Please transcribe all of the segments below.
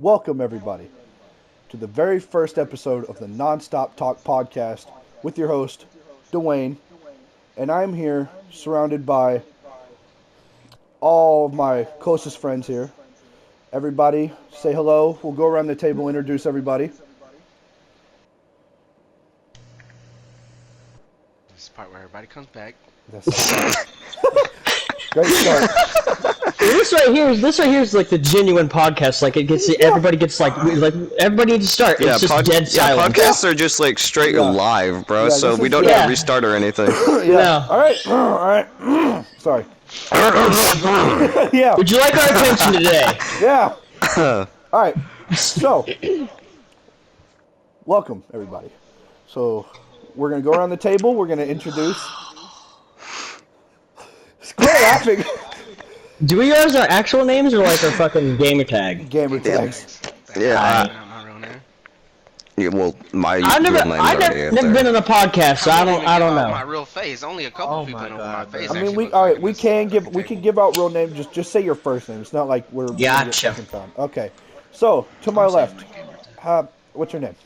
Welcome, everybody, to the very first episode of the Nonstop Talk podcast with your host, Dwayne. And I'm here surrounded by all of my closest friends here. Everybody, say hello. We'll go around the table, introduce everybody. This is the part where everybody comes back. Great start. This right here is like the genuine podcast. Like it gets everybody gets like everybody needs to start. Yeah, it's just dead silent. Podcasts are just like straight live, bro. Yeah, so we don't need to restart or anything. Yeah. No. All right. Sorry. Yeah. Would you like our attention today? Yeah. All right. So, welcome everybody. So, we're gonna go around the table. We're gonna introduce. Quit laughing. Do we use our actual names or like our fucking gamer tag? Gamer tags. Yeah. My real name. Yeah, well, my I've never been on a podcast, so I don't know. My real face. Only a couple people know my face. I mean, we can give out real names. Just say your first name. It's not like we're Gotcha. Okay. So to my left, what's your name?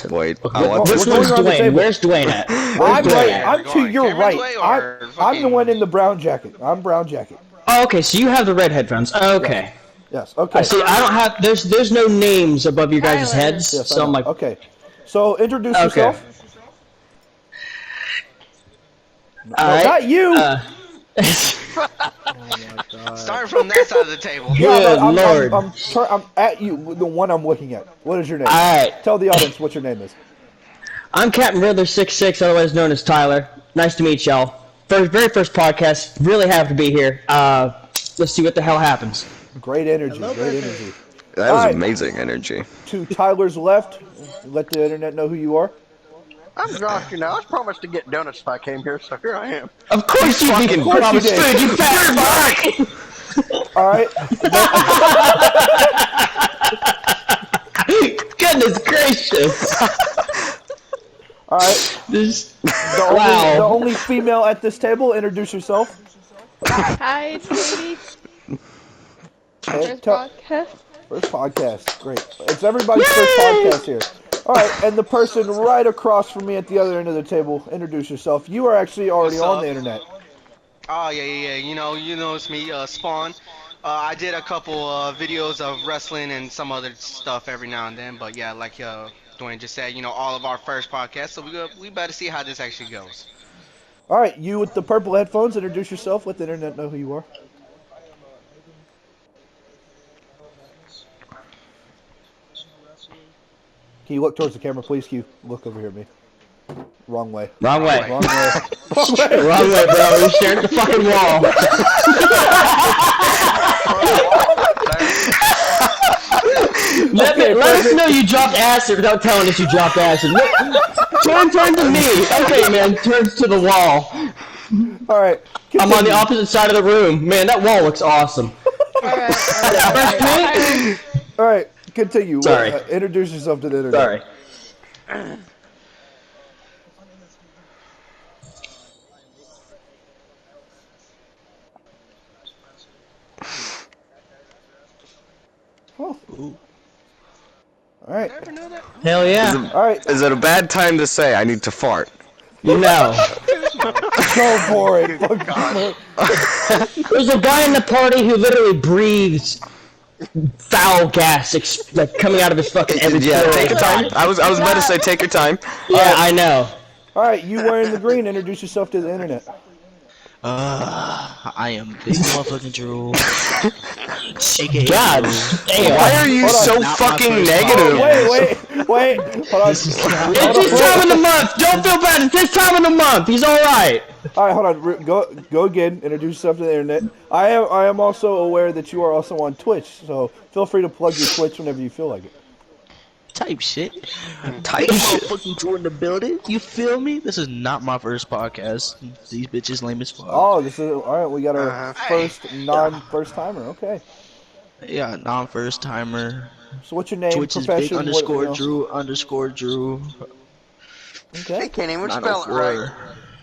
Wait, Which one's Dwayne? Where's Dwayne at? I'm to your right. I'm the one in the brown jacket. I'm brown jacket. Oh, okay, so you have the red headphones. Oh, okay. Yes. Okay. I see. I don't have. There's no names above your guys' heads, Yes, so I'm like. Okay. So introduce yourself. No, not you. Starting from that side of the table. Good Lord. I'm at you, the one I'm looking at. What is your name? All right. Tell the audience what your name is. I'm Captain Riddler 66, otherwise known as Tyler. Nice to meet y'all. Very first podcast. Really happy to be here. Let's see what the hell happens. Great energy. Great energy. That was amazing energy. To Tyler's left, let the internet know who you are. I'm Josh, I was promised to get donuts if I came here, so here I am. Of course you fucking promised food, you fat fuck! All right. Goodness gracious! All right. The only female at this table. Introduce yourself. Hi, it's Katie. First podcast. First podcast. Great. It's everybody's first podcast here. All right, and the person right across from me at the other end of the table. Introduce yourself. You are actually already on the internet. Oh yeah. You know it's me, Spawn. I did a couple videos of wrestling and some other stuff every now and then, but yeah, like Dwayne just said, all of our first podcasts. So we better see how this actually goes. All right, you with the purple headphones. Introduce yourself. Let the internet know who you are. Can you look towards the camera, please? Can you look over here at me? Wrong way. Wrong way. Wrong way. Wrong way. Wrong way, bro. You're staring at the fucking wall. Let us know you dropped acid without telling us you dropped acid. Turn to me. Okay, man. Turns to the wall. All right. Continue. I'm on the opposite side of the room. Man, that wall looks awesome. All right. Continue. Sorry. Introduce yourself to the internet. Sorry. Oh. All right. Never know that. Hell yeah. All right. Is it a bad time to say I need to fart? No. Go for it. There's a guy in the party who literally breathes foul gas like coming out of his fucking every pore. Take your time. I was about to say take your time. Yeah, I know. All right. You wearing the green. Introduce yourself to the internet. I am Big Motherfucking Drew. God damn. Why are you so Not my fucking first negative? Wait. Hold on. It's his time of the month. Don't feel bad. It's his time of the month. He's all right. All right, hold on. Go again. Introduce yourself to the internet. I am also aware that you are also on Twitch, so feel free to plug your Twitch whenever you feel like it. Type shit. Type shit. Motherfucking Drew in the building. You feel me? This is not my first podcast. These bitches lame as fuck. Oh, this is all right. We got our first non-first timer. Okay. Yeah, non-first timer. So what's your name? Twitch is Big profession? _Drew _Drew. Okay. They can't even spell it right.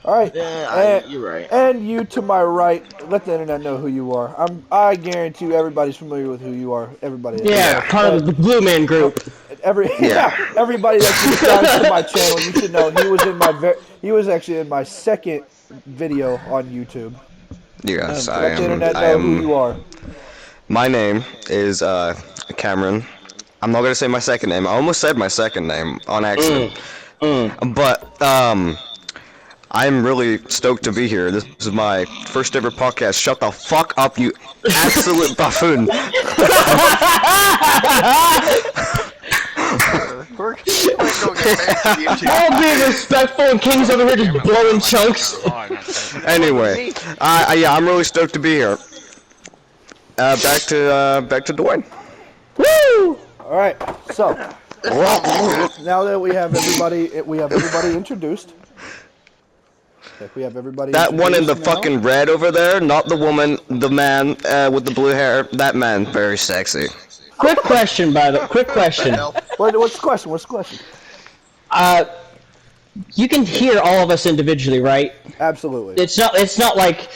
All right. Yeah, you're right. And you to my right, let the internet know who you are. I guarantee you everybody's familiar with who you are. Everybody is. Yeah, part of the Blue Man Group. Everybody that subscribes to my channel, you should know he was actually in my second video on YouTube. Yes, Let the internet know who you are. My name is Cameron. I'm not gonna say my second name. I almost said my second name on accident. But I'm really stoked to be here. This is my first ever podcast. Shut the fuck up, you absolute buffoon. We're gonna get back to YouTube. All being respectful and King's over here just blowing chunks. Anyway, yeah, I'm really stoked to be here. Back to Dwayne. Woo! All right. So now that we have everybody introduced. We have everybody. That one in the introduced now. fucking red over there, not the woman, the man with the blue hair. That man, very sexy. Quick question, quick question. What's the question? What's the question? You can hear all of us individually, right? Absolutely. It's not like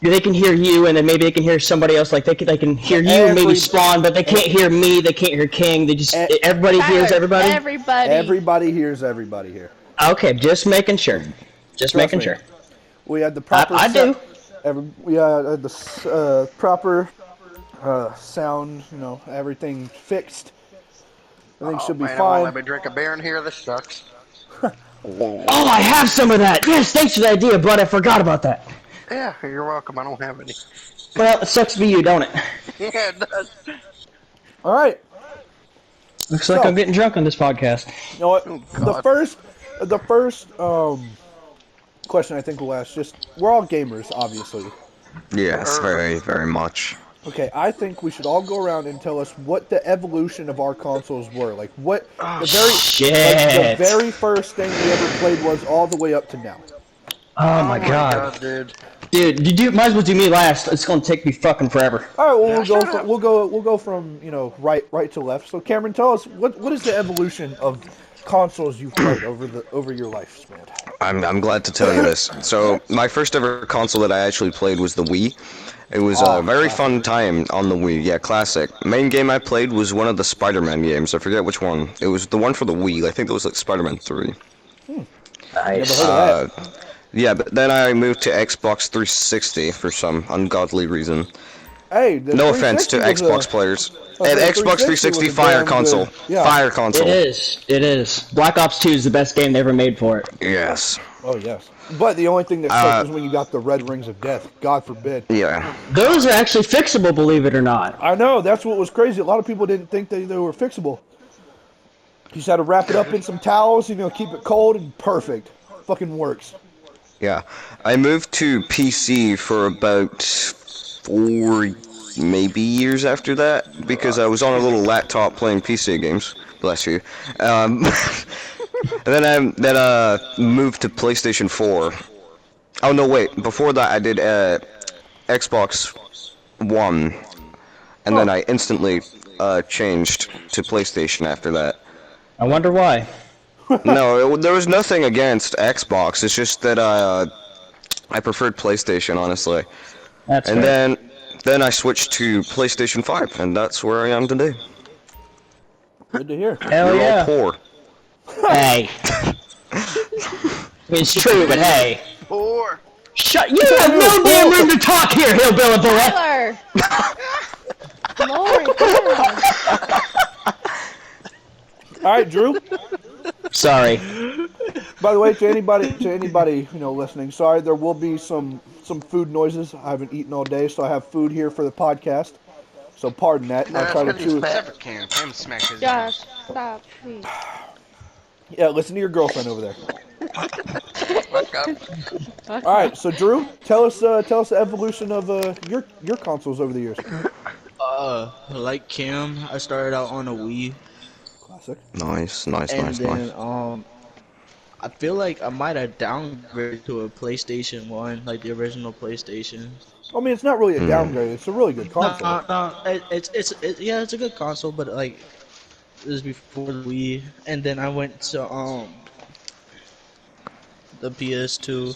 they can hear you and then maybe they can hear somebody else. Like they can hear you and maybe Spawn, but they can't hear me. They can't hear King. They just everybody hears everybody. Everybody hears everybody here. Okay, just making sure. Just making sure. We had the proper. I do. We had the proper sound. You know, everything fixed. Everything should be man, fine. Let me drink a beer in here. This sucks. Oh, I have some of that. Yes, thanks for the idea, bud. I forgot about that. Yeah, you're welcome. I don't have any. Well, it sucks to be you, don't it? Yeah, it does. All right. Looks like I'm getting drunk on this podcast. You know what? Oh, the first question I think we'll ask. We're all gamers, obviously. Yes, very, very much. Okay, I think we should all go around and tell us what the evolution of our consoles were. Like what the very first thing we ever played was all the way up to now. Oh my god. Dude. Dude, you might as well do me last. It's gonna take me fucking forever. All right, well, we'll go from right to left. So Cameron, tell us what is the evolution of consoles you've played over your lifespan? I'm glad to tell you this. So my first ever console that I actually played was the Wii. It was a very fun time on the Wii. Yeah, classic. Main game I played was one of the Spider-Man games. I forget which one. It was the one for the Wii. I think it was like Spider-Man 3. Nice. Never heard of that. Yeah, but then I moved to Xbox 360 for some ungodly reason. Hey, the No offense to 360 was Xbox players. the And Xbox 360 was a Fire damn console. good- yeah. Fire console. It is. Black Ops 2 is the best game they ever made for it. Yes. Oh yes, but the only thing that sucked was when you got the red rings of death. God forbid. Yeah. Those are actually fixable, believe it or not. I know, that's what was crazy. A lot of people didn't think they were fixable. You just had to wrap it up in some towels, keep it cold and perfect. Fucking works. Yeah. I moved to PC for about 4 maybe years after that because I was on a little laptop playing PC games. Bless you. And then I moved to PlayStation 4. Oh no, wait. Before that, I did Xbox One, and then I instantly changed to PlayStation after that. I wonder why. No, there was nothing against Xbox. It's just that I preferred PlayStation, honestly. That's And fair. then I switched to PlayStation 5, and that's where I am today. Good to hear. Hell You're yeah. all poor. Hey. It's true, but hey. Poor. Shut. You have no damn room to talk here, hillbilly bullet. Tyler! Lord, God. All right, Drew. Sorry. By the way, to anybody listening, sorry, there will be some food noises. I haven't eaten all day, so I have food here for the podcast. So pardon that. No, I'll try to it's gonna chew. be Never can. Him smack his Josh, stop, please. Yeah, listen to your girlfriend over there. Let's go. All right, so Drew, tell us the evolution of your consoles over the years. Like Kim, I started out on a Wii, Classic. Nice. and then I feel like I might have downgraded to a PlayStation 1, like the original PlayStation. I mean, it's not really a downgrade. It's a really good console. No, it's a good console, but like it was before the Wii, and then I went to the PS2,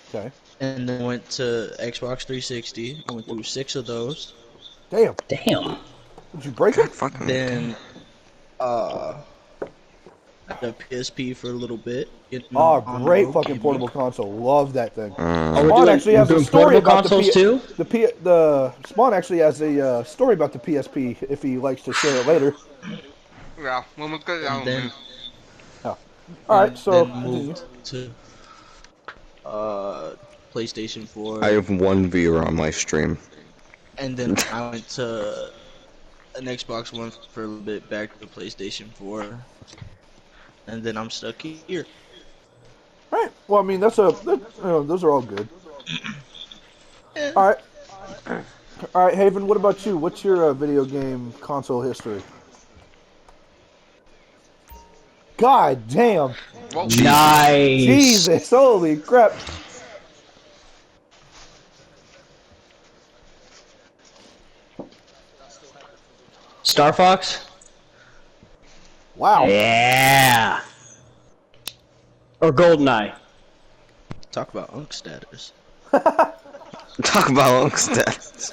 Okay. and then went to Xbox 360. I went through 6 of those. Damn. Damn. Did you break it? Fucking. Then I had a PSP for a little bit. Oh, On great road fucking gaming. portable console. Love that thing. Oh, we're Spawn doing, actually we're has a doing story portable about consoles the too? the Spawn actually has a story about the PSP if he likes to share it later. Yeah, when we go And then All right, so then continue. moved to PlayStation 4. I have one viewer on my stream. And then I went to an Xbox One for a little bit, back to PlayStation 4. And then I'm stuck here. Right. Well, I mean, those are all good. All right. All right, Haven. What about you? What's your video game console history? God damn! Nice. Jesus! Holy crap! Star Fox? Wow. Yeah. Or GoldenEye. Talk about unk status. Talk about stats.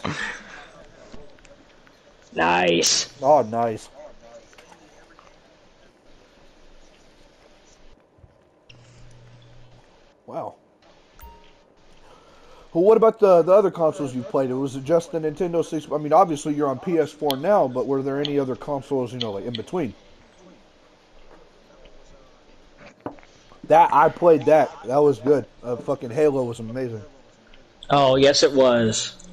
Nice. Oh, nice. Wow. Well, what about the other consoles you played? Was it just the Nintendo 6? I mean, obviously you're on PS4 now, but were there any other consoles, like in between? That I played that. That was good. Fucking Halo was amazing. Oh, yes, it was.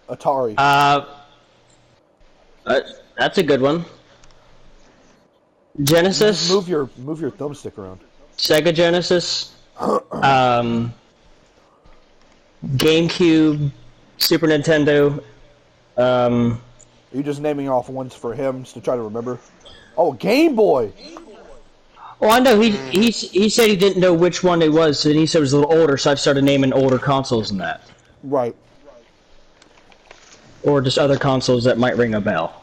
Atari. That's a good one. Genesis, Move your thumbstick around. Sega Genesis, GameCube, Super Nintendo. Are you just naming off ones for him to try to remember? Oh, Game Boy. Oh, I know. He said he didn't know which one it was, so he said it was a little older. So I started naming older consoles than that, Right. or just other consoles that might ring a bell.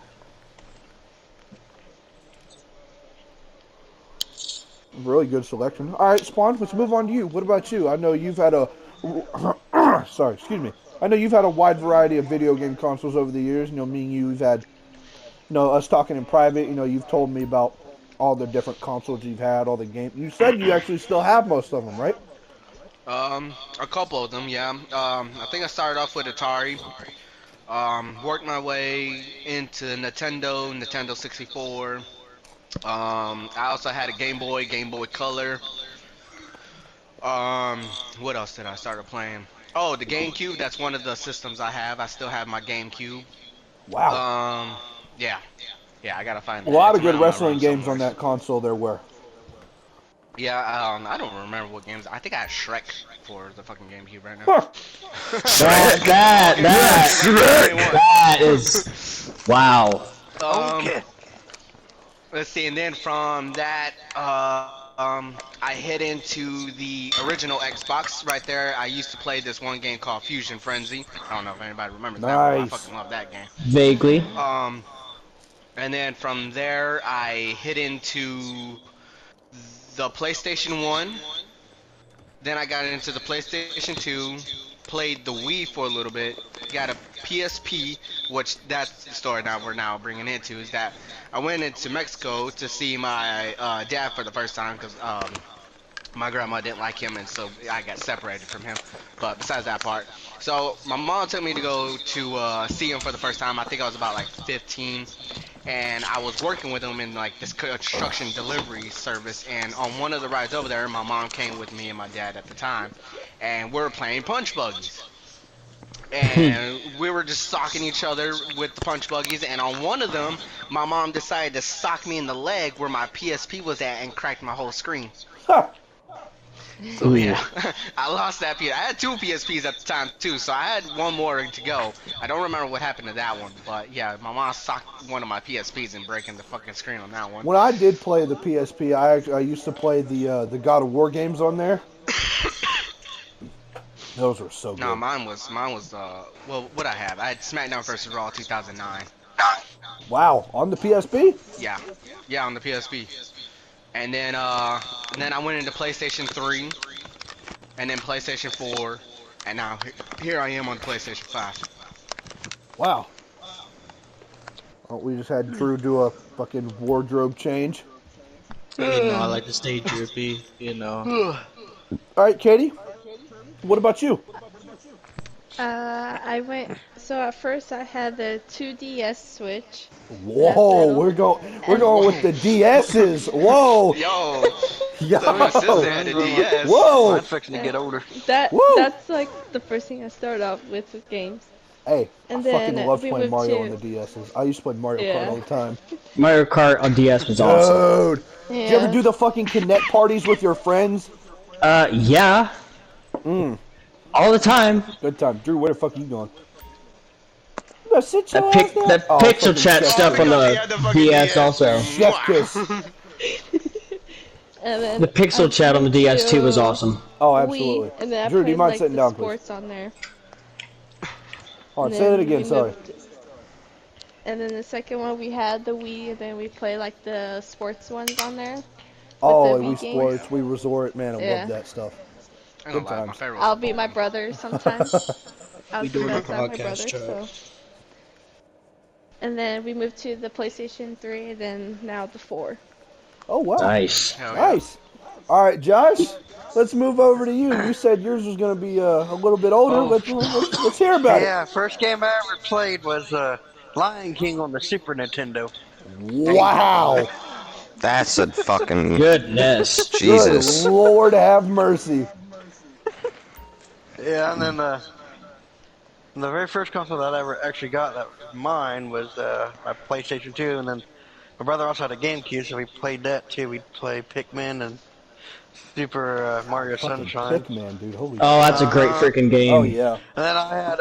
Really good selection. All right, Spawn, let's move on to you. What about you? I know you've had a... Sorry, excuse me. I know you've had a wide variety of video game consoles over the years. Me and you, we've had... us talking in private. You've told me about all the different consoles you've had, all the games. You said you actually still have most of them, right? A couple of them, yeah. I think I started off with Atari. Worked my way into Nintendo 64. I also had a Game Boy Color. What else did I start playing? Oh, the GameCube. That's one of the systems I have. I still have my GameCube. Wow. Yeah, I gotta find A that. lot of It's good around wrestling games on somewhere. that console there were. Yeah, I don't remember what games. I think I had Shrek for the fucking GameCube right now. Huh. That is wow. Okay. Let's see, and then from that, I hit into the original Xbox right there. I used to play this one game called Fusion Frenzy. I don't know if anybody remembers that one. I Nice. fucking love that game. Vaguely. And then from there, I hit into the PlayStation 1. Then I got into the PlayStation 2. Played the Wii for a little bit. Got a PSP, which that's the story now we're now bringing into is that I went into Mexico to see my dad for the first time because my grandma didn't like him, and so I got separated from him. But besides that part, so my mom took me to go to see him for the first time. I think I was about like 15, and I was working with him in like this construction delivery service. And on one of the rides over there, my mom came with me and my dad at the time, and we were playing punch buggies. And we were just socking each other with the punch buggies, and on one of them, my mom decided to sock me in the leg where my PSP was at and cracked my whole screen. Huh. So yeah, I lost that PS. I had two PSPs at the time too, so I had one more to go. I don't remember what happened to that one, but yeah, my mom socked one of my PSPs and breaking the fucking screen on that one. When I did play the PSP, I used to play the God of War games on there. Those were so good. No, mine was well, what I have? I had SmackDown vs. Raw 2009. Wow, on the PSP? Yeah, on the PSP. And then I went into PlayStation 3, and then PlayStation 4, and now here I am on PlayStation 5. Wow. Oh, we just had Drew do a fucking wardrobe change. I like to stay drippy, All right, Katie, what about you? I went. So at first I had the 2DS Switch. Whoa, we're going with the DS's. Whoa, Yo, yo, my sister had a DS. whoa. Mine's fixing to get older. Woo! That's like the first thing I started off with games. Hey, And I fucking then love we playing moved Mario to- on the DS's. I used to play Mario Kart Yeah. all the time. Mario Kart on DS was awesome. Dude, did you ever do the fucking Connect parties with your friends? Yeah. All the time. Good time. Drew, where the fuck are you going? You sit your That ass down. that Oh, pixel fucking chat chef stuff kiss. on Yeah, the the fucking DS DS. also. Chef kiss. And then The pixel chat on the DS too was to awesome. Oh, Wii, absolutely. and then I Drew, do you played mind like sitting the down, please? sports on there. Hold on, And say it then again, we sorry. moved- And then the second one we had the Wii, and then we play like the sports ones on there. Oh, the and we Wii games. sports, we resort, man, I Yeah. love that stuff. I ain't gonna lie, times. my favorite I'll was beat my bowling. brother sometimes. I'll We do doing a that my podcast brother. chat. So. And then we moved to the PlayStation 3, and then now the 4. Oh, wow. Nice. Hell yeah. Nice. All right, Josh, let's move over to you. You said yours was going to be a little bit older. Oh. Let's hear about Yeah, first game I ever played was Lion King on the Super Nintendo. it. Wow. That's a fucking Goodness. Jesus. Good Lord have mercy. Yeah, and then the very first console that I ever actually got that was mine was my PlayStation 2, and then my brother also had a GameCube, so we played that too. We'd play Pikmin and Super Mario Fucking Sunshine. Pikmin, dude. Holy Oh, that's a great freaking game. Oh, yeah. And then I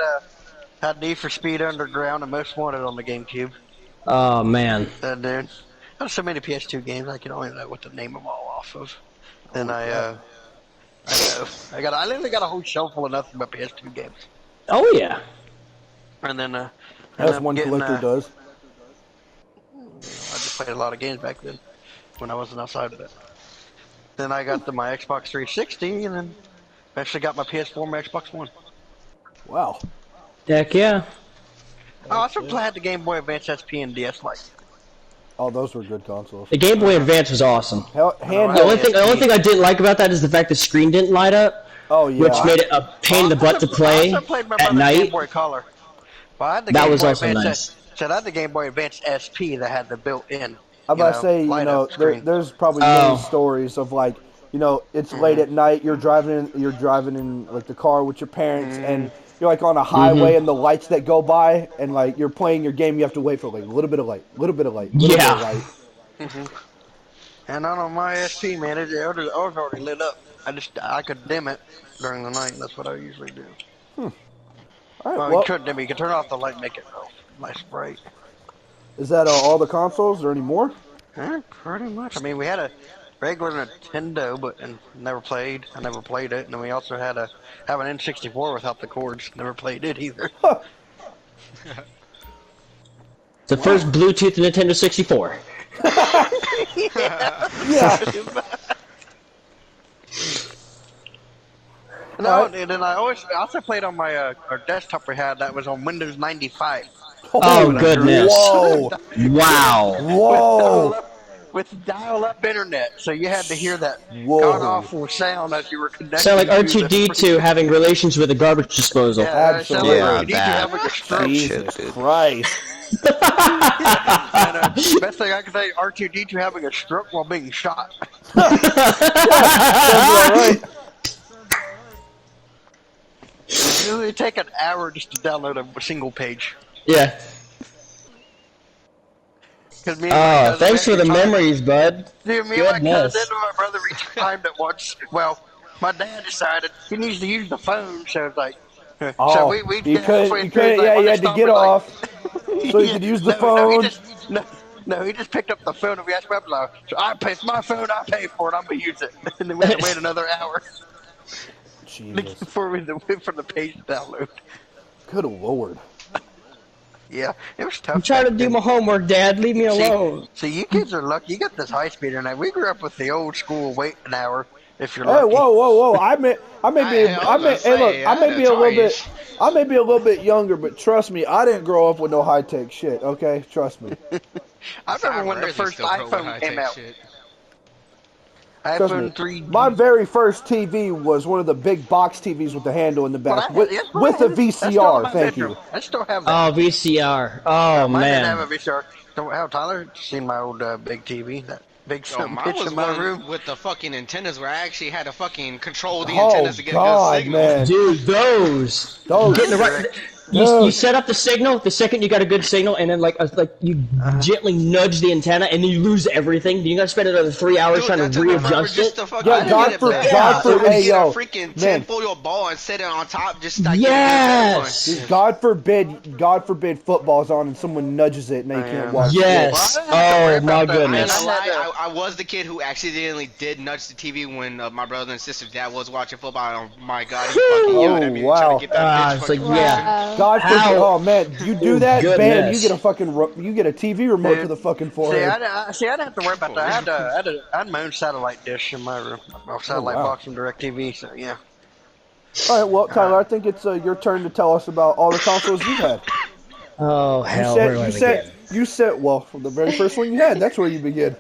had Need for Speed Underground and Most Wanted on the GameCube. Oh man. That dude. There's so many PS2 games I can only know what to name them all off of. Then I literally got a whole shelf full of nothing but PS2 games. Oh yeah. And then As ended up one getting, collector does. I just played a lot of games back then when I wasn't outside of it. Then I got my Xbox 360, and then eventually got my PS4 and my Xbox One. Wow. Heck yeah. I also had the Game Boy Advance SP and DS Lite. Oh, those were good consoles. The Game Boy Advance was awesome. Handheld. The only thing I didn't like about that is the fact the screen didn't light up, Oh, yeah. which made it a pain in the butt to play I also played my at brother's Game night. Boy Color. Well, I had the That Game was Boy also Advance nice. So I had the Game Boy Advance SP that had the built-in. I'm about to say, you light know, up screen. there's probably Oh. many stories of like, you know, it's late at night, you're driving in like the car with your parents, and you're like on a highway and the lights that go by, and like you're playing your game, you have to wait for like a little bit of light, little bit of light, little Yeah. bit of light. And on my SP, man, it was already lit up. I could dim it during the night. That's what I usually do. All right, Well, well, you couldn't dim it. You could turn off the light and make it nice bright. is that all the consoles? Is there any more? Pretty much. I mean, we had a regular Nintendo, but never played. I never played it. And then we also had an N64 without the cords. Never played it either. The first Bluetooth Nintendo 64. Yeah. No, and then I also played on my our desktop we had that was on Windows 95. Oh goodness. Whoa. Wow. Whoa. With dial-up internet, so you had to hear that Whoa. god-awful sound as you were connecting. Sound like to the- R2D2 having relations with a garbage disposal. Yeah, it sounded Absolutely. like you need to Yeah, have like a stroke. Jesus dude. Christ. And, best thing I can say, R2D2 having a stroke while being shot. Sounds all right. It would take an hour just to download a single page. Yeah. 'Cause me and my cousin Thanks for the every time- memories, bud. Dude, me and my Goodness. cousin and my brother each timed at once. Well, my dad decided he needs to use the phone, so it's like. So Oh, we you halfway couldn't, through, yeah, like, you had to stop get and, like- off so you could use the No, phone. he just picked up the phone and we asked him, like, so it's my phone, I pay for it, I'm going to use it. And then we had to wait another hour Jesus. before we wait for the page to download. Good Lord. Yeah, it was tough. I'm trying to back do then. my homework, Dad. Leave me alone. See, you kids are lucky. You got this high speeder now. We grew up with the old school wait an hour if you're Hey, lucky. whoa! I may be, I was gonna hey, look, say, I may I be a little bit, Atari-ish. I may be a little bit younger, but trust me, I didn't grow up with no high tech shit. Okay, trust me. I remember when the rarely first still grow with iPhone came high-tech out. shit. Trust me. iPhone 3. My very first TV was one of the big box TVs with the handle in the back, with That's what a I had. That's still in VCR. my Thank bedroom. you. I still have that. Oh, VCR. Oh, Mine didn't man. have a VCR. Don't have Tyler seen my old big TV? That big Yo, son mine bitch was in my one room. with the fucking antennas where I actually had to fucking control the Oh antennas to get a good God, signal. man, Dude, those. those. Getting the right. You Dude. set up the signal. The second you got a good signal, and then like you gently nudge the antenna, and then you lose everything. Then you gotta spend another 3 hours Dude, trying that to took me forever readjust just it. to fucking Yeah, get God it for- back. God for- I would hey, get yo, a freaking man. tinfoil ball and set it on top just like Yes. Dude, God forbid football's on and someone nudges it and they can't watch. Yes. Well, I didn't have to worry Oh about my that. I ain't goodness. gonna I had lie, I was the kid who accidentally did nudge the TV when my brother and sister's dad was watching football. Oh my god, he fucking yelled at me wow. trying to get that bitch It's like, fucking yeah. frozen. God forbid. How- Oh man, you do Oh, that, bam, goodness. you get a fucking you get a TV remote to Dude, the fucking See, forehead. I didn't have to worry about that. I had my own satellite dish in my room. My satellite wow. box from DirecTV, so yeah. All right, well, Tyler, I think it's your turn to tell us about all the consoles you've had. Oh hell, where do I begin? You said, well, the very first one you had. That's where you begin.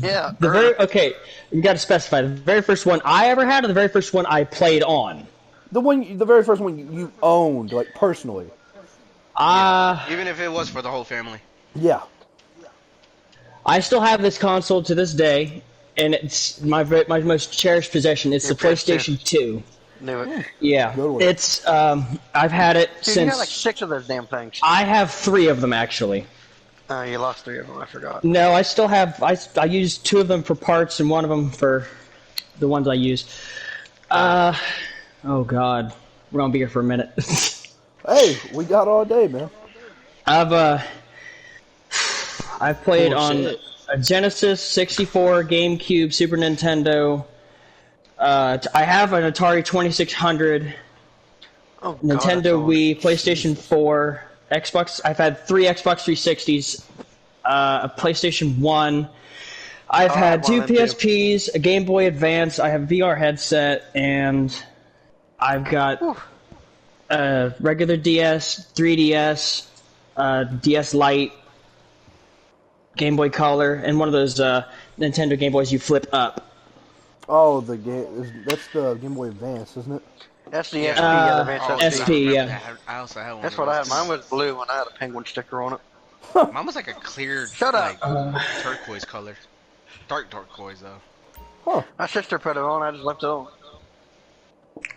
Yeah. Okay, you got to specify the very first one I ever had, or the very first one I played on. The very first one you owned, like personally. Even if it was for the whole family. Yeah. I still have this console to this day, and it's my most cherished possession. It's Your the PlayStation 2. Knew it. Yeah, Good one. it's I've had it Dude, you since got like 6 of those damn things. I have 3 of them actually. You lost 3 of them. I forgot. No, I still have. I used 2 of them for parts and 1 of them for the ones I used. Oh God, we're gonna be here for a minute. Hey, we got all day, man. I've played on Bullshit. a Genesis, 64, GameCube, Super Nintendo. I have an Atari 2600, Oh, God, Nintendo that's old. Wii, PlayStation 4, Xbox. I've had 3 Xbox 360s, a PlayStation 1. I've I had have 2 one of them, too. PSPs, a Game Boy Advance. I have a VR headset, and I've got a regular DS, 3DS, DS Lite, Game Boy Color, and one of those Nintendo Game Boys you flip up. Oh, the game. That's the Game Boy Advance, isn't it? That's the SP. Yeah, the Advanced Oh, SP. SP, I remember yeah. that. I also had one. That's of what I had. those. Mine was blue and I had a penguin sticker on it. Mine was like a clear, Shut up. like turquoise color. Dark turquoise though. My sister put it on. I just left it on.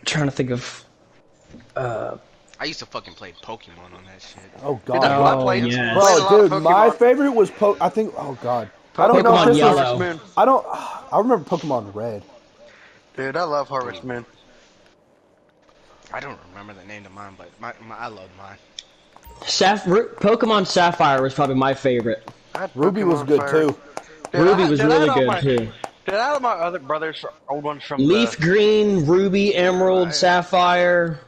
Trying to think of. I used to fucking play Pokemon on that shit. Oh Dude, that's God. what I Oh, played. yes. Played a lot Bro, of dude, my Pokemon. favorite was I think. Oh God. I don't know Pokemon if this Yellow. Harvest Moon. I don't. I remember Pokemon Red. Dude, I love Harvest Moon. I don't remember the name of mine, but I loved mine. Pokemon Sapphire was probably my favorite. I had Ruby was Pokemon good Fire. too. Dude, Ruby I- was dude, I had really all good my- too. Dude, out of my other brothers, old ones from Leaf Green, Ruby, Emerald, Sapphire,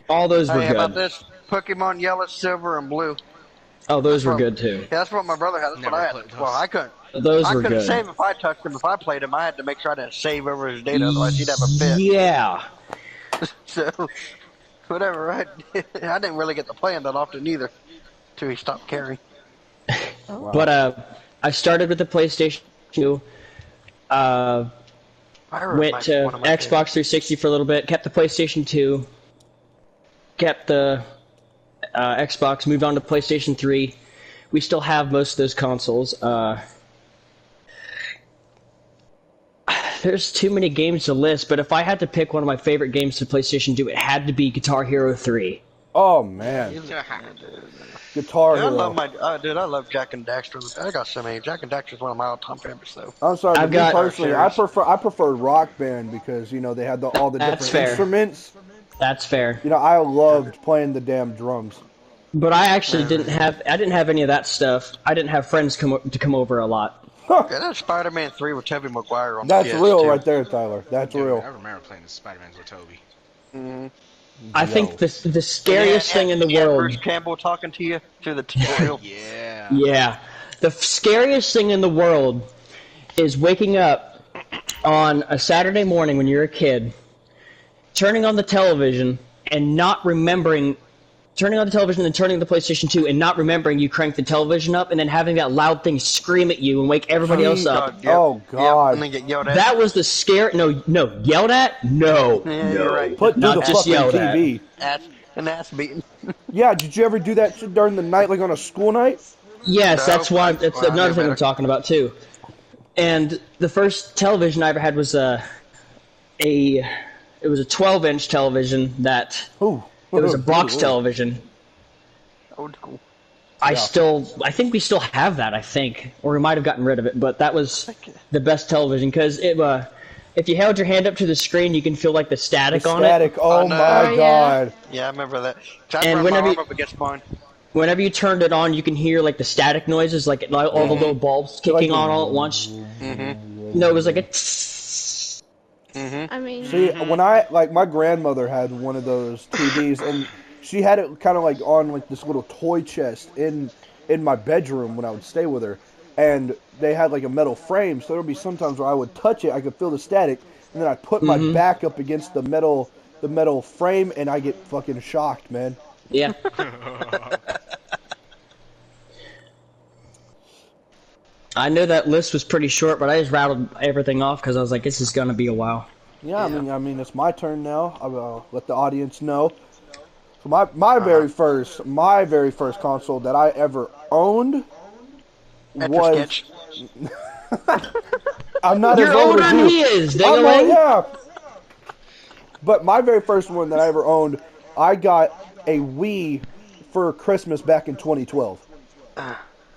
all those were Hey, how about good. this? Pokemon Yellow, Silver, and Blue. Oh, those were from- good too. Yeah, that's what my brother had. That's Never what I had. played those. Well, I couldn't. Those I were couldn't good. save if I touched him. If I played him, I had to make sure I didn't save over his data, otherwise he'd have a fit. Yeah. So, whatever. I didn't really get to play him that often either, till he stopped caring. But I started with the PlayStation 2. Pirate Went might be to one of my Xbox 360 for a little bit. Kept the PlayStation 2. Kept the Xbox. Moved on to PlayStation 3. We still have most of those consoles. There's too many games to list, but if I had to pick one of my favorite games to PlayStation 2, it had to be Guitar Hero 3. Oh man, Guitar Dude, I Hero. love I love Jack and Daxter. I got so many. Jack and Daxter's one of my all-time favorites, though. I'm sorry, but I've me got- personally, I prefer Rock Band because they had all the That's different fair. instruments. That's fair. I loved playing the damn drums. But I actually didn't have any of that stuff. I didn't have friends to come over a lot. Yeah, that's Spider-Man 3 with Tobey Maguire on That's the real PS2. right there, Tyler. That's Dude, real. I remember playing the Spider-Mans with Toby. I think the scariest thing in the Yeah, world. Bruce Campbell talking to you through the tutorial. Yeah. Yeah. The scariest thing in the world is waking up on a Saturday morning when you're a kid, turning on the television and not remembering, turning on the television and turning the PlayStation 2 and not remembering you cranked the television up, and then having that loud thing scream at you and wake everybody else up. Yep, Oh, God. Yep, and then get yelled at. That was the scare. No, yelled at? No. Yeah, you're right. Put through Not the just fucking yelled at. TV. An ass beating. Yeah, did you ever do that shit during the night, like on a school night? Yes, No. that's why. That's Well, another I thing knew I'm talking about too. And the first television I ever had was it was a 12-inch television that Ooh. it was a box Ooh. television. Old school. I think we still have that. I think, or we might have gotten rid of it. But that was the best television because if you held your hand up to the screen, you can feel like the static on it. Static. Oh, Oh, no. my Oh, yeah. God. Yeah, I remember that. I And remember whenever my you- arm up against mine. Whenever you turned it on, you can hear like the static noises, like all the little bulbs kicking on all at once. Mm-hmm. No, it was like a. Mm-hmm. I mean, See, when my grandmother had one of those TVs, and she had it kind of like on like this little toy chest in my bedroom when I would stay with her, and they had like a metal frame, so there would be sometimes where I would touch it, I could feel the static, and then I'd put my back up against the metal frame, and I get fucking shocked, man. Yeah. I know that list was pretty short, but I just rattled everything off because I was like, this is gonna be a while. Yeah, I mean it's my turn now. I'll let the audience know. So my very first console that I ever owned Etch a was. sketch. I'm not You're as old older as than you. he is, I'm ding-a-ling. yeah. But my very first one that I ever owned, I got a Wii for Christmas back in 2012. I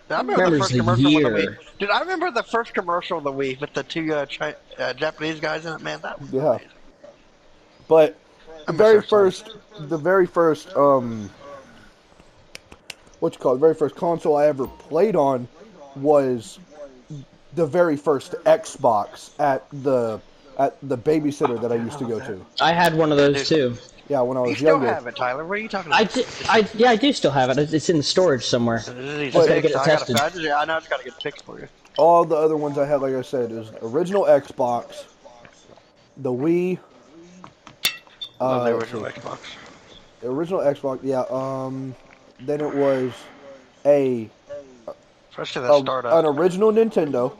remember the Remembers first the commercial with the year. Wii. Dude, I remember the first commercial of the Wii with the two Japanese guys in it. Man, that was Yeah. amazing. But I the miss very those songs. the very first console I ever played on was the very first Xbox at the babysitter that I used to go to. I had one of those too. Yeah, when I You was still younger. have it, Tyler. What are you talking I about? do still have it. It's in the storage somewhere. This is But- fixed. Get it I tested. know I just gotta get it fixed for you. All the other ones I had, like I said, is original Xbox, the Wii. Love the let's original see. Xbox. The original Xbox, yeah. Then it was a Especially that an startup. original Nintendo.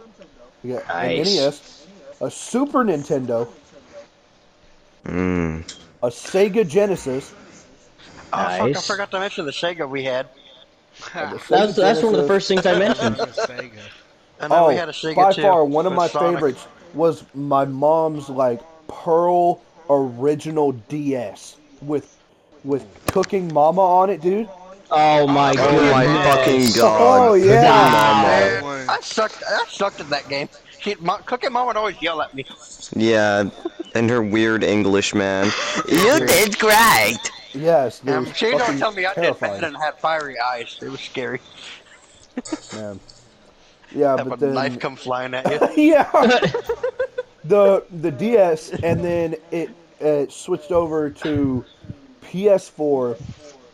We got an Nice. NES, a Super Nintendo, Mm. a Sega Genesis. Oh, fuck, I Nice. forgot to mention the Sega we had. the Sega That's one of the Genesis. first things I mentioned. Sega. And then Oh, we had a Sega by too. far one of with my Sonic. favorites was my mom's like Pearl original DS with Cooking Mama on it, dude. Oh my god. Oh my fucking god. Oh, yeah. Mama. Man, I sucked at that game. Cooking Mom would always yell at me. Yeah, and her weird English, man. You did great. Yes, dude. She don't fucking tell me I did terrifying, bad and had fiery eyes. It was scary. man. Yeah, Have but a then knife come flying at you. yeah, the DS, and then it switched over to PS4,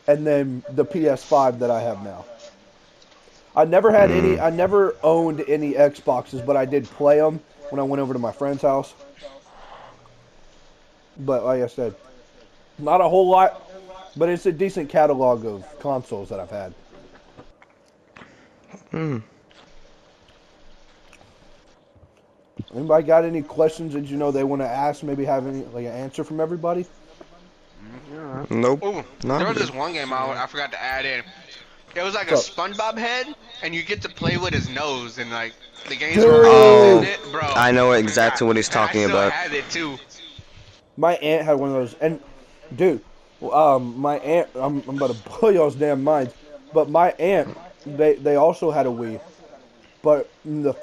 and then the PS5 that I have now. I never had any. I never owned any Xboxes, but I did play them when I went over to my friend's house. But like I said, not a whole lot, but it's a decent catalog of consoles that I've had. Anybody got any questions that you know they want to ask? Maybe have any like an answer from everybody? Nope. Ooh, Not there was good. this one game I forgot to add in. It was like a So- SpongeBob head, and you get to play with his nose, and like the games Dude. were Oh, in it, bro. I know exactly what he's talking I about. had it too. My aunt had one of those, and dude, my aunt, I'm about to blow y'all's damn minds, but my aunt, they also had a Wii, but my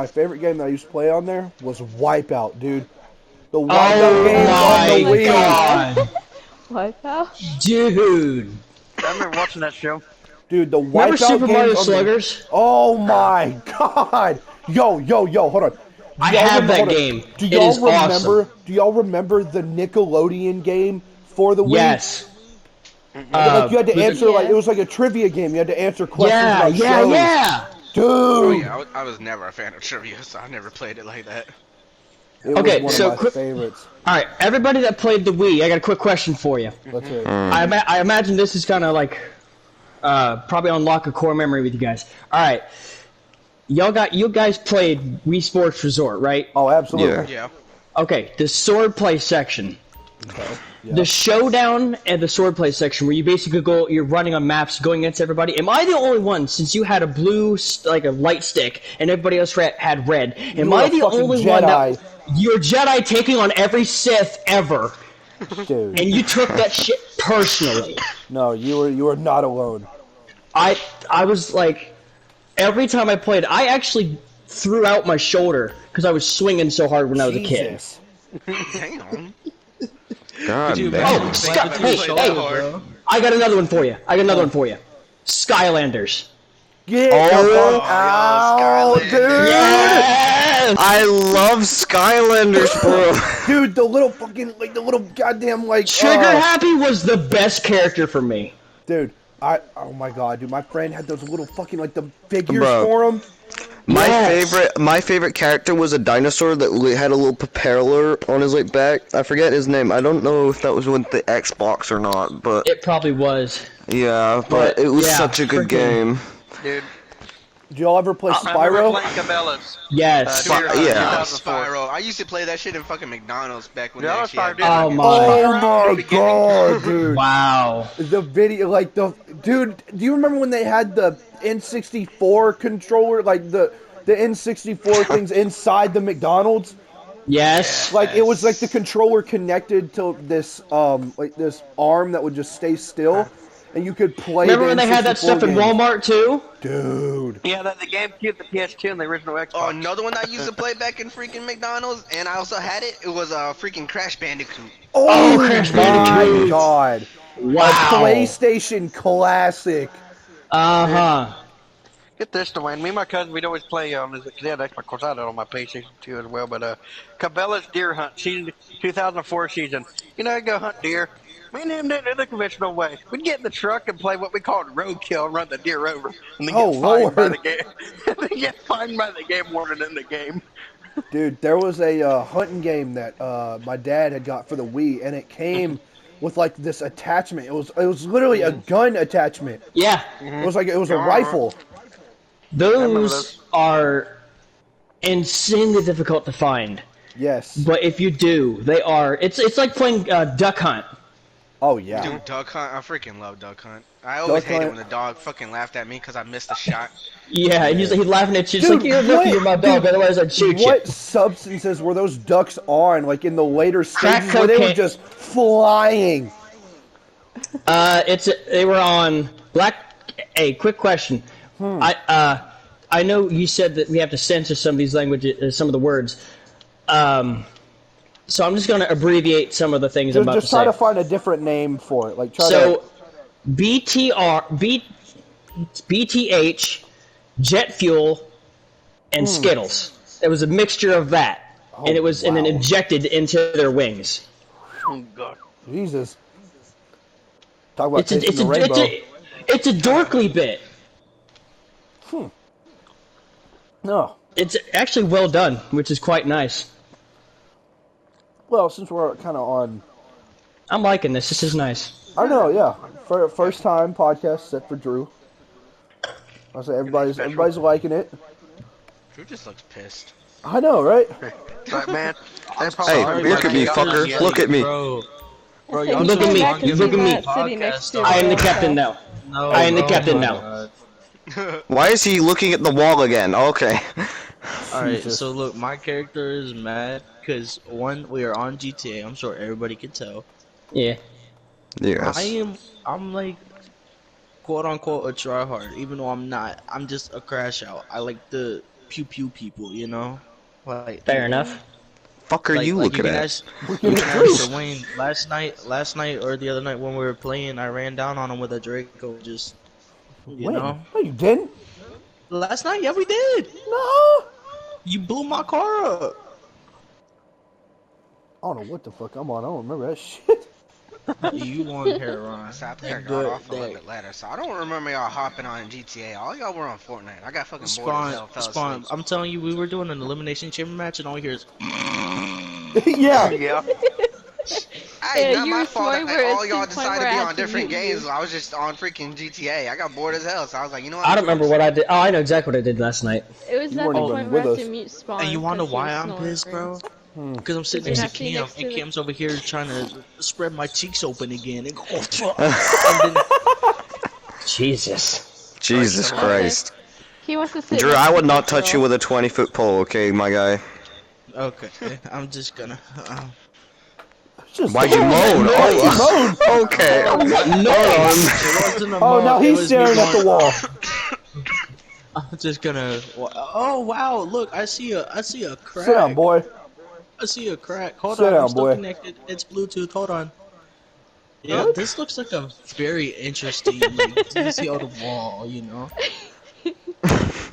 favorite game that I used to play on there was Wipeout, dude. The Wipeout Oh game on the my Wii. god. Wipeout? Dude. I remember watching that show. Dude, the Remember Wipeout Super games Mario on the- Sluggers? Oh my god! Yo, hold on. I Do y'all have that hold on. game. Do It y'all is remember? awesome. Do y'all remember the Nickelodeon game for the Wii? Yes. Like you had to was it- answer like it was like a trivia game. You had to answer questions Yeah, about yeah, shows. yeah. Dude, Oh yeah, I was never a fan of trivia, so I never played it like that. it Okay, was so one of my favorites. All right, everybody that played the Wii, I got a quick question for you. Let's hear it. I imagine this is kind of like probably unlock a core memory with you guys. All right, you guys played Wii Sports Resort, right? Oh, absolutely. Yeah. Okay, the swordplay section. Okay. Yeah. The showdown and the swordplay section, where you basically you're running on maps, going against everybody. Am I the only one, since you had a blue, like a light stick, and everybody else had red? Am were I a the fucking only one Jedi. that you're Jedi taking on every Sith ever, Dude, and you took that shit personally? no, you were not alone. I was like, every time I played, I actually threw out my shoulder because I was swinging so hard when I was a kid. Jesus. Damn. God you damn. Oh, imagine Sky- playing hey, with hey, your shoulder, bro? I got another one for you. Skylanders. Get Oh, the fuck out, Skylanders. dude. Yes! I love Skylanders, bro. Dude, the little fucking like the little goddamn like Trigger Happy was the best character for me. dude. Oh my god, dude, my friend had those little fucking like the figures Bro. for him. My favorite character was a dinosaur that had a little propeller on his like back. I forget his name. I don't know if that was with the Xbox or not, but It probably was. yeah, but it was yeah, such a good freaking- game. Dude, Did y'all ever play I remember Spyro? playing Cabela's. Yes. Dude, yeah. 2004. Spyro. I used to play that shit in fucking McDonald's back when Yeah, they I actually had was Spyro, Oh dude. my. Oh my god, dude. Wow. The video, like the dude. Do you remember when they had the N64 controller, like the N64 things inside the McDonald's? Yes. Like it was like the controller connected to this like this arm that would just stay still, and you could play. Remember the when they had that N64 stuff in games. Walmart too? Dude. Yeah, the GameCube, the PS2, and the original Xbox. Oh, another one I used to play back in freaking McDonald's, and I also had it. It was a freaking Crash Bandicoot. Oh, Crash my Bandicoot. god. Wow. PlayStation classic. Uh-huh. Get this, Dwayne. Me and my cousin, we'd always play on this. Cause they had Xbox. Of course, I had it on my PlayStation 2 as well. But Cabela's Deer Hunt, season 2004 season. You know, I go hunt deer. Me and him did it the conventional way. We'd get in the truck and play what we called roadkill and run the deer over. And then Oh, get fined by Lord. the game. And then get fined by the game warden in the game. Dude, there was a hunting game that my dad had got for the Wii, and it came with like this attachment. It was literally a gun attachment. Yeah. It was a rifle. remember Those those. are insanely difficult to find. Yes. But if you do, they are. It's like playing Duck Hunt. Oh yeah. Dude, Duck Hunt. I freaking love Duck Hunt. I always Duck hated Hunt. when the dog fucking laughed at me because I missed a shot. Yeah, and he's laughing at you. It's Dude, like, you're lucky what- you're my dog, dude, otherwise I'd shoot What you. substances were those ducks on? Like in the later Crack stages where they were cocaine. just flying. They were on black. Hey, quick question. I know you said that we have to censor some of these languages, some of the words. So I'm just going to abbreviate some of the things I'm about Just to try say. to find a different name for it. Like try So, BTH, jet fuel, and Skittles. It was a mixture of that, and it was and then wow. injected into their wings. Oh, God. to Jesus. Talk about It's a, tasting it's, a, the rainbow. it's a dorkly bit. No. It's actually well done, which is quite nice. Well, since we're kind of on, I'm liking this. This is nice. I know, yeah. First time podcast set for Drew. I say everybody's liking it. Drew just looks pissed. I know, right? Right, man. They probably Hey, already look at me, got fucker. me. Look at me. Bro, Hey, y'all Look at go me. back and Look see at me. that sitting next to I am the you. captain now. No, I am the bro, captain oh my now. God. Why is he looking at the wall again? Okay. Alright, Jesus. so look, my character is mad because one, we are on GTA. I'm sure everybody can tell. Yeah. Yes. I'm like, quote unquote, a tryhard, even though I'm not. I'm just a crash out. I like the pew pew people, you know. Like Fair enough. Fuck are you looking can at? ask, you can ask Dwayne. Last night or the other night when we were playing, I ran down on him with a Draco. Just, you When? know. No, you didn't. Last night, yeah, we did. No. You blew my car up. I don't know what the fuck I'm on. I don't remember that shit. You want Heron. So I think I And got good off a little day. bit later, so I don't remember y'all hopping on GTA. All y'all were on Fortnite. I got fucking bored as Spawn, hell, fell Spawn, asleep. I'm telling you, we were doing an elimination chamber match, and all you hear is. Yeah. Yeah. Hey, Yeah, not you my were fault snoring that where all it's y'all to the point decided where to I be had on to different mute games. you. I was just on freaking GTA. I got bored as hell, so I was like, you know what? I don't remember what I did. Oh, I know exactly what I did last night. It was You at weren't the even point where I with had to us. mute Spawn. And you wanna know 'cause he why was I'm pissed, snoring. bro? Because I'm sitting Did you next to not sit Cam, next to and the- Cam's over here trying to spread my cheeks open again and go, oh, fuck. And then, Jesus. Jesus Okay. Christ. He wants to sit Drew, next I to would not this touch you girl. with a 20-foot pole, okay, my guy? okay, I'm just gonna. Just Why'd you moan? Why'd you moan? Oh, okay. No. It wasn't a Oh, moan, now it he's was me staring at the going, wall. I'm just gonna. Oh wow! Look, I see a crack. Sit down, boy. I see a crack. Hold Sit on, down, I'm still boy. connected. It's Bluetooth. Hold on. Yeah, What? this looks like a very interesting like detail on the wall. You know.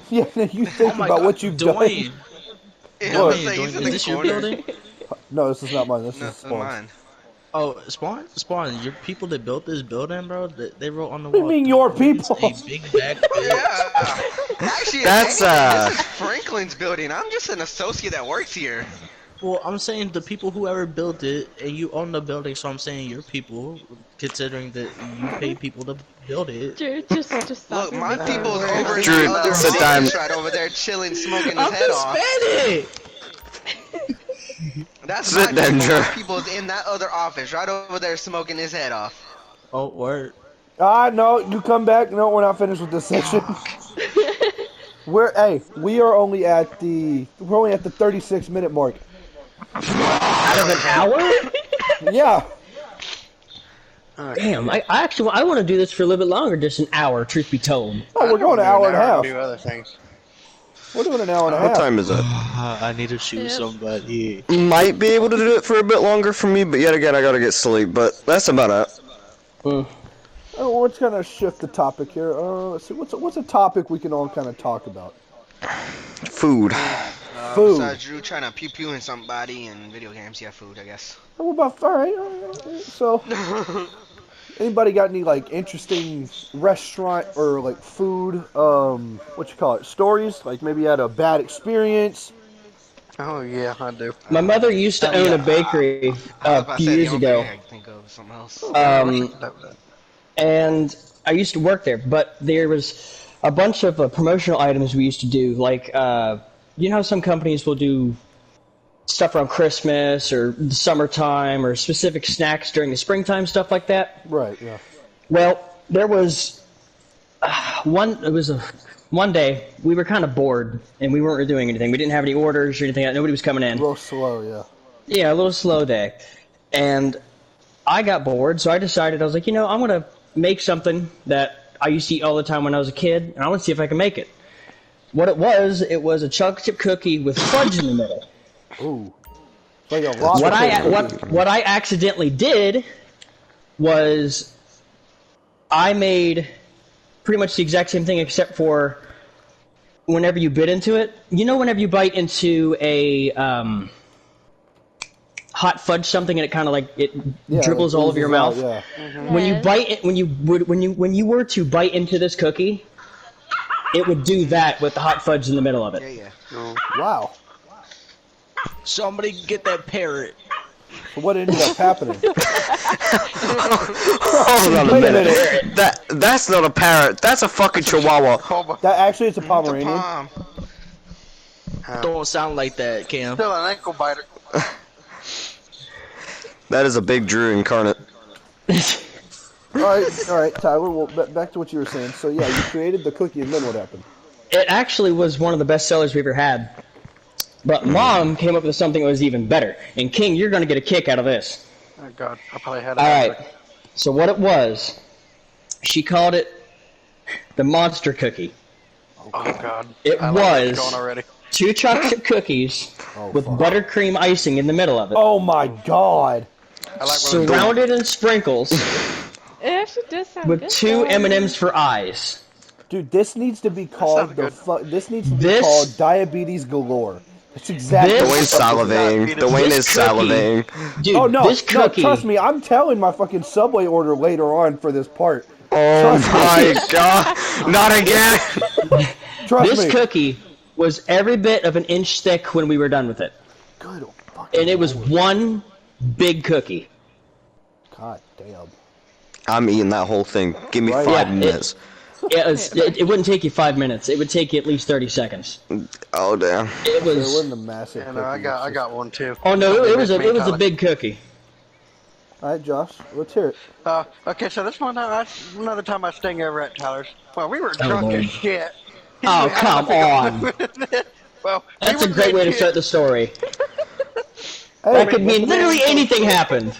Yeah, then you think Oh my about God, what you've Dwayne. Yeah, I was What? like, Dwayne, he's in is the this your corner. building? done. No, this is not mine. This No, is it's Spawn's. mine. Oh, Spawn, your people that built this building, bro, they wrote on the What do you wall. mean your "Dwayne's people?" A big bag bitch." Yeah. Actually, That's, this is Franklin's building. I'm just an associate that works here. Well, I'm saying the people who ever built it, and you own the building, so I'm saying your people, considering that you pay people to build it. Drew, just stop. Look, You're my making it people's worse. over in Drew, the other sit office down. right over there chilling, smoking his I'm head off. Hispanic! That's Sit my down, people. Drew. My people's in that other office right over there smoking his head off. Oh, word. No, you come back. No, we're not finished with this section. We are only at the 36-minute mark. Out of an hour? Yeah. Damn, I actually I want to do this for a little bit longer, just an hour, truth be told. Oh, we're going an hour and a half. Do other things. We're doing an hour and a What half. time is it? I need to shoot Yep. somebody. Might be able to do it for a bit longer for me, but yet again, I gotta get sleep. But that's about it. Oh, let's kind of shift the topic here. Let's see. What's a topic we can all kind of talk about? Food. Food. Besides Drew trying to pew pew in somebody and video games, yeah, food, I guess. What about all right. So, anybody got any like interesting restaurant or like food? What you call it? Stories? Like maybe you had a bad experience. Oh yeah, I do. My mother used to own a bakery I was a about to few say, the years only ago. thing I can think of is something else. And I used to work there, but there was a bunch of promotional items we used to do. Like, you know how some companies will do stuff around Christmas or the summertime or specific snacks during the springtime, stuff like that? Right. Yeah. Well, there was one day we were kind of bored and we weren't doing anything. We didn't have any orders or anything. Nobody was coming in. Real slow. Yeah. Yeah, a little slow day. And I got bored, so I decided, I was like, I'm going to make something that I used to eat all the time when I was a kid, and I want to see if I can make it. What it was a chocolate chip cookie with fudge in the middle. Ooh. Like a rocket cookie. What I accidentally did was I made pretty much the exact same thing except for whenever you bit into it. Whenever you bite into a hot fudge something and it kind of like it dribbles all over your mouth. Yeah. When you bite it, when you were to bite into this cookie, it would do that with the hot fudge in the middle of it. Yeah. Wow. Somebody get that parrot. So what ended up happening? Hold on a Wait a minute. That's not a parrot. That's a fucking chihuahua. That actually it's a It's a Pomeranian. palm. Don't sound like that, Cam. Still an ankle biter. That is a big Drew incarnate. All right, Tyler. Well, back to what you were saying. So yeah, you created the cookie, and then what happened? It actually was one of the best sellers we ever had. But Mom came up with something that was even better. And King, you're going to get a kick out of this. Oh god, I probably had it. All right. So what it was, she called it the Monster Cookie. Oh god. It I like where it's was going already. 2 chocolate chip cookies with buttercream icing in the middle of it, Oh my God! I like where it's surrounded in sprinkles, It actually does sound with good. 2 though. M&Ms for eyes. Dude, this needs to be called sounds good. This needs to be This- called diabetes galore. That's exactly. This- Dwayne's salivating. Dwayne is salivating. Dude, Oh no, this cookie. no! Trust me, I'm telling my fucking Subway order later on for this part. Oh Trust my god! Not again! Trust This me. cookie was every bit of an inch thick when we were done with it, Good fucking. and it was one big cookie. God damn. I'm eating that whole thing. Give me Right. 5 Yeah, minutes. It wouldn't take you 5 minutes. It would take you at least 30 seconds. Oh damn. It There was. wasn't a massive. And I cookie, got it's I just- got one too. Oh no, it was Me and a Tyler. big cookie. All right, Josh, let's hear it. Okay, so this one another time I was staying over at Tyler's. Well, we were Oh, drunk Lord. as shit. Oh, come on. Well, we That's a were great way to legit- start the story. Hey, That could mean literally anything happened.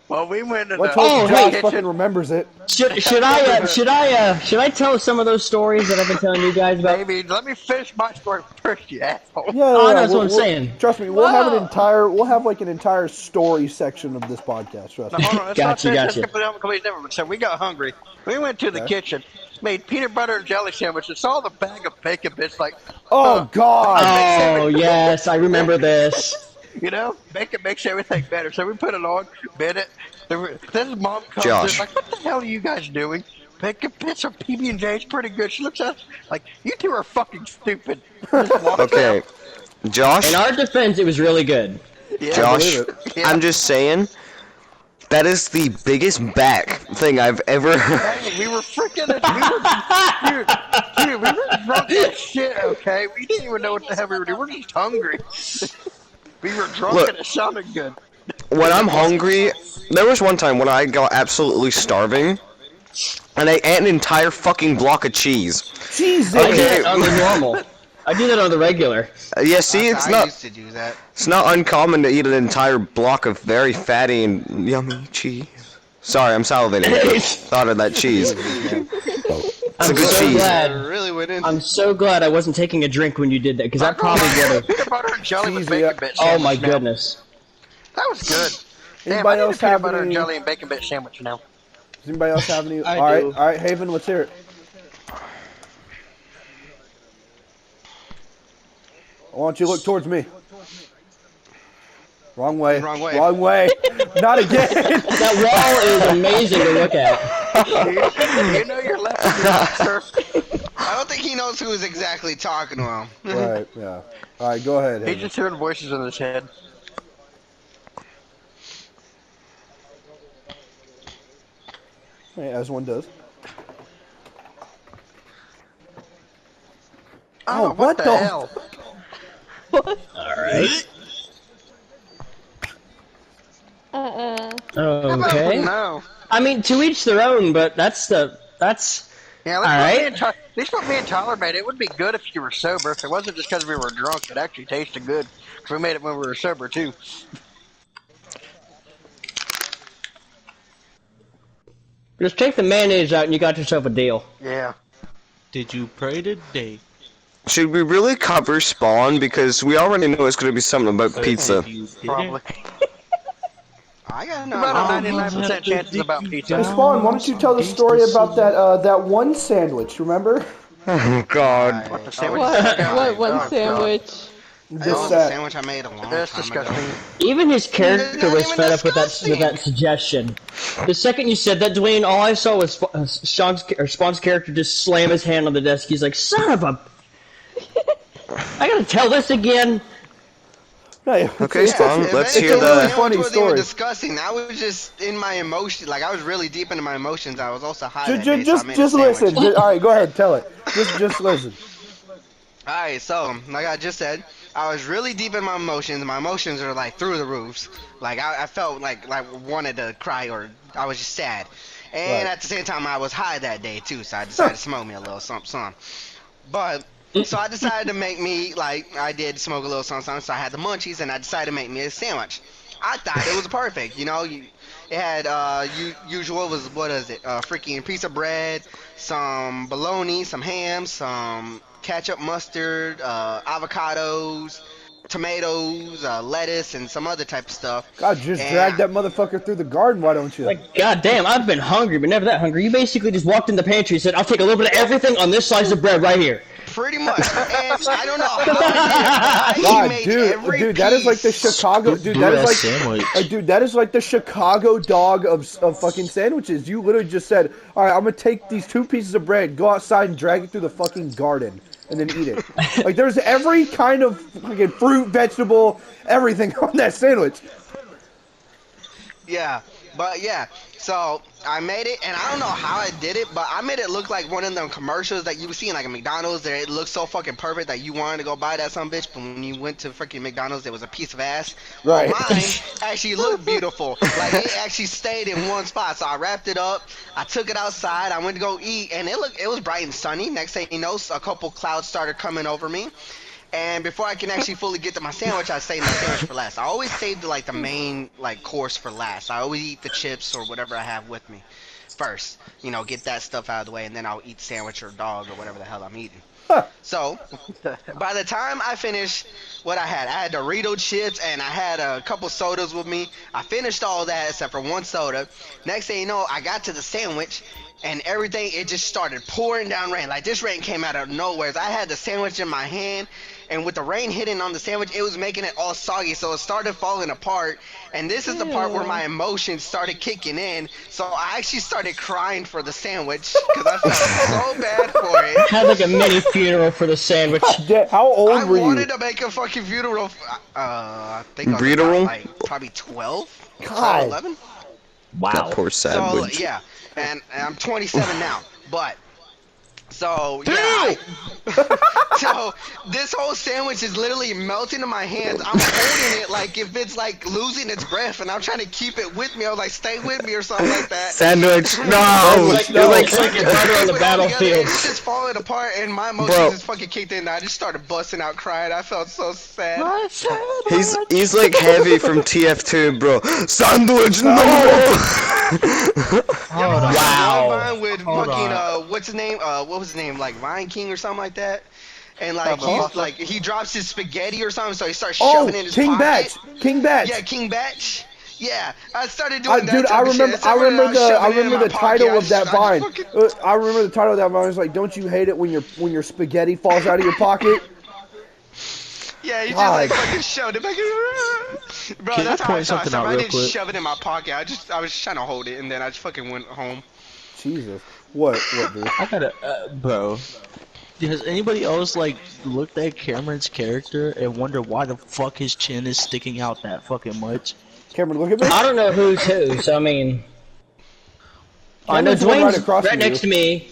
Well, we went to let's the hope Oh, Josh hey. fucking remembers it. Should I tell some of those stories that I've been telling you guys about? Baby, let me finish my story first, you asshole. Yeah, Oh, yeah, that's what I'm saying. Trust me, we'll have like an entire story section of this podcast. Trust Now, me. hold on, let's Gotcha, not gotcha. completely different. So we got hungry. We went to the kitchen, made peanut butter and jelly sandwiches, saw the bag of bacon bits like, Oh God! Oh yes, I remember this. you know, bacon makes everything better. So we put it on, bit it. Then his mom comes Josh. in like, what the hell are you guys doing? Bacon bits or PB&J, it's pretty good. She looks at us like, you two are fucking stupid. Just walks Okay. out. Josh, In our defense, it was really good. Yeah, Josh, believe Yeah. I'm just saying, that is the biggest back thing I've ever heard. Hey, we were freaking, dude, we were drunk as shit, okay? We didn't even know what the hell we were doing. We're just hungry. We were drunk Look. and it sounded good. When I'm hungry, there was one time when I got absolutely starving, and I ate an entire fucking block of cheese. Jesus! I do Okay. that on the normal. I do that on the regular. Yeah, see, it's I not used to do that. it's not uncommon to eat an entire block of very fatty and yummy cheese. Sorry, I'm salivating. I thought of that cheese. It's a good so cheese. glad. I really went in. I'm so glad I wasn't taking a drink when you did that, because that probably would have. Peanut butter and jelly with Cheesy, bacon yeah. bits. Oh my sandwich now. goodness. That was good. Damn, Anybody I need a else peanut have butter and any? jelly and bacon bit sandwich now. Does anybody else have any? I all right, do. all right, Haven, let's hear it. I want you to look towards me. Wrong way. Wrong way. Wrong way. Not again. That wall is amazing to look at. You know you're left and you're right, sir. I don't think he knows who is exactly talking to him. Right. Yeah. All right. Go ahead. He's Haven. just hearing voices in his head. Hey, as one does. Oh, what the the- hell? Alright. Okay. No. I mean, to each their own, but that's. Yeah, let's All put right. me and at least what me and Tyler made, it would be good if you were sober. If it wasn't just because we were drunk, it actually tasted good. 'Cause we made it when we were sober, too. Just take the mayonnaise out and you got yourself a deal. Yeah. Did you pray today? Should we really cover Spawn? Because we already know it's going to be something about pizza. If you didn't, Probably. I got About a no. 99% chance it's about pizza. Hey, Spawn, why don't you tell the story about that one sandwich? Remember? Oh God. What the sandwich? What one God. sandwich? That This was a sandwich I made a long That's time disgusting. ago. Even his character Not was even fed up with disgusting. that suggestion. The second you said that, Dwayne, all I saw was Spawn's character just slam his hand on the desk. He's like, "Son of a! I gotta tell this again." Hey, Okay, Spawn, If let's anything, hear the really the. sandwich funny wasn't story. even disgusting. That was just in my emotion. Like I was really deep into my emotions. I was also high. Just, that day, so I made a just sandwich. listen. All right, go ahead. Tell it. Just listen. Alright, so, like I just said, I was really deep in my emotions. My emotions are, like, through the roofs. Like, I felt like wanted to cry or I was just sad. And Right. at the same time, I was high that day, too, so I decided to smoke me a little something. But, so I decided to make me, like, I did smoke a little something, so I had the munchies, and I decided to make me a sandwich. I thought it was perfect, you know? It had, usual was, what is it, freaking piece of bread, some bologna, some ham, some ketchup, mustard, avocados, tomatoes, lettuce, and some other type of stuff. God, just And drag that motherfucker through the garden. Why don't you? Like, goddamn, I've been hungry, but never that hungry. You basically just walked in the pantry and said, "I'll take a little bit of everything on this slice of bread right here." Pretty much. And I don't know how he God, made dude, every dude, that is like the piece. Chicago, dude. That is like, sandwich. dude, that is like the Chicago dog of fucking sandwiches. You literally just said, all right, I'm gonna take these 2 pieces of bread, go outside and drag it through the fucking garden, and then eat it. Like there's every kind of fucking fruit, vegetable, everything on that sandwich. Yeah, but yeah. So I made it, and I don't know how I did it, but I made it look like one of them commercials that you see in like a McDonald's. That it looks so fucking perfect that you wanted to go buy that some bitch, but when you went to freaking McDonald's, it was a piece of ass. Right. Well, mine actually looked beautiful. Like it actually stayed in one spot. So I wrapped it up. I took it outside. I went to go eat, and it was bright and sunny. Next thing you know, a couple clouds started coming over me. And before I can actually fully get to my sandwich, I saved my sandwich for last. I always save like the main like course for last. I always eat the chips or whatever I have with me first. You know, get that stuff out of the way, and then I'll eat sandwich or dog or whatever the hell I'm eating. So, by the time I finished what I had Dorito chips and I had a couple sodas with me. I finished all that except for one soda. Next thing you know, I got to the sandwich and everything, it just started pouring down rain. Like this rain came out of nowhere. I had the sandwich in my hand, and with the rain hitting on the sandwich, it was making it all soggy, so it started falling apart. And this is the part where my emotions started kicking in. So I actually started crying for the sandwich because I felt so bad for it. Had like a mini funeral for the sandwich. How old were I wanted you? to make a fucking funeral. I think I was Funeral? about, like probably 12, God. 11. Wow. That poor So sandwich. yeah, and I'm 27 now, but so yeah. So this whole sandwich is literally melting in my hands. I'm holding it like if it's like losing its breath, and I'm trying to keep it with me. I was like, "Stay with me" or something like that. Sandwich, no! Like, You're like, it's like you're harder on the battlefield. It's just falling apart, and my emotions Bro. just fucking kicked in. I just started busting out crying. I felt so sad. he's like heavy from TF2, bro. Sandwich, no! Wow. Mine with Hold fucking on. what's his name? What was his name? Like Lion King or something like that. And like he's like he drops his spaghetti or something, so he starts Oh, shoving it in his King pocket. Batch. King Batch. Yeah, King Batch. Yeah, I started doing that. Dude, I type of shit. remember. So I when remember was the. I shoving it in remember my the pocket, title I of that just- I vine. just fucking- I remember the title of that vine. It's like, "Don't you hate it when your spaghetti falls out of your pocket?" Yeah, he just God. like fucking shoved it back. Bro, Can I that's how I point shot something myself. out I real didn't quick? shove it in my pocket. I was just trying to hold it, and then I just fucking went home. Jesus. What, dude? I gotta, bro. Has anybody else like looked at Cameron's character and wonder why the fuck his chin is sticking out that fucking much? Cameron, look at me. I don't know who's who, so I mean. I know Cameron's the one right Dwayne's across right from next you. to me.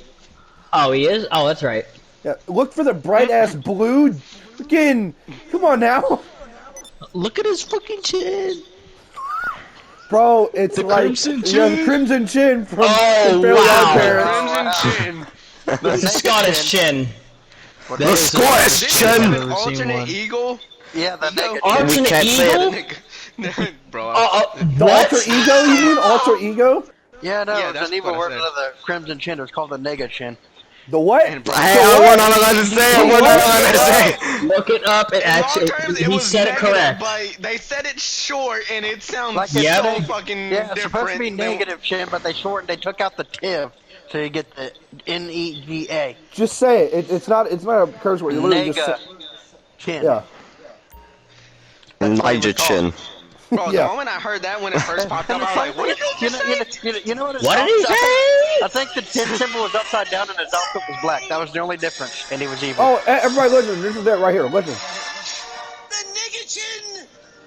Oh, he is? Oh, that's right. Yeah, look for the bright ass blue. Fucking, come on now, Look at his fucking chin. bro. It's The like Crimson yeah, the Chin? Crimson Chin from Oh, Fairly wow. Odd Parents. Crimson chin. It's a Scottish chin. The Scottish Did you have chin! an Never seen alternate one. eagle? Yeah, the No. nigga. Alternate can't say eagle? Bro. The What? alter ego? You mean alter ego? Yeah, no, Yeah, it's that's an evil what I version said. of the Crimson Chin. It's called the Nega Chin. The what? And bro, Hey, we're not allowed to say it, we're not allowed to say it. Look it up. It in long actually, terms, he was said it negative, correct. But they said it short, and it sounds Like so it's Yep. fucking Yeah, it's different. supposed to be than- negative chin, but they shortened. They took out the tiv, so you get the N-E-G-A. Just say it. It's not a curse word. You literally just Nega say, Chin. yeah. Niger chin. Bro, Yeah. the moment I heard that when it first popped up, I was like, what did you just say? You know what? What did he say? I think the tin symbol was upside down and his outfit was black. That was the only difference, and he was evil. Oh, everybody, listen. This is it right here. Listen. The nigger chin!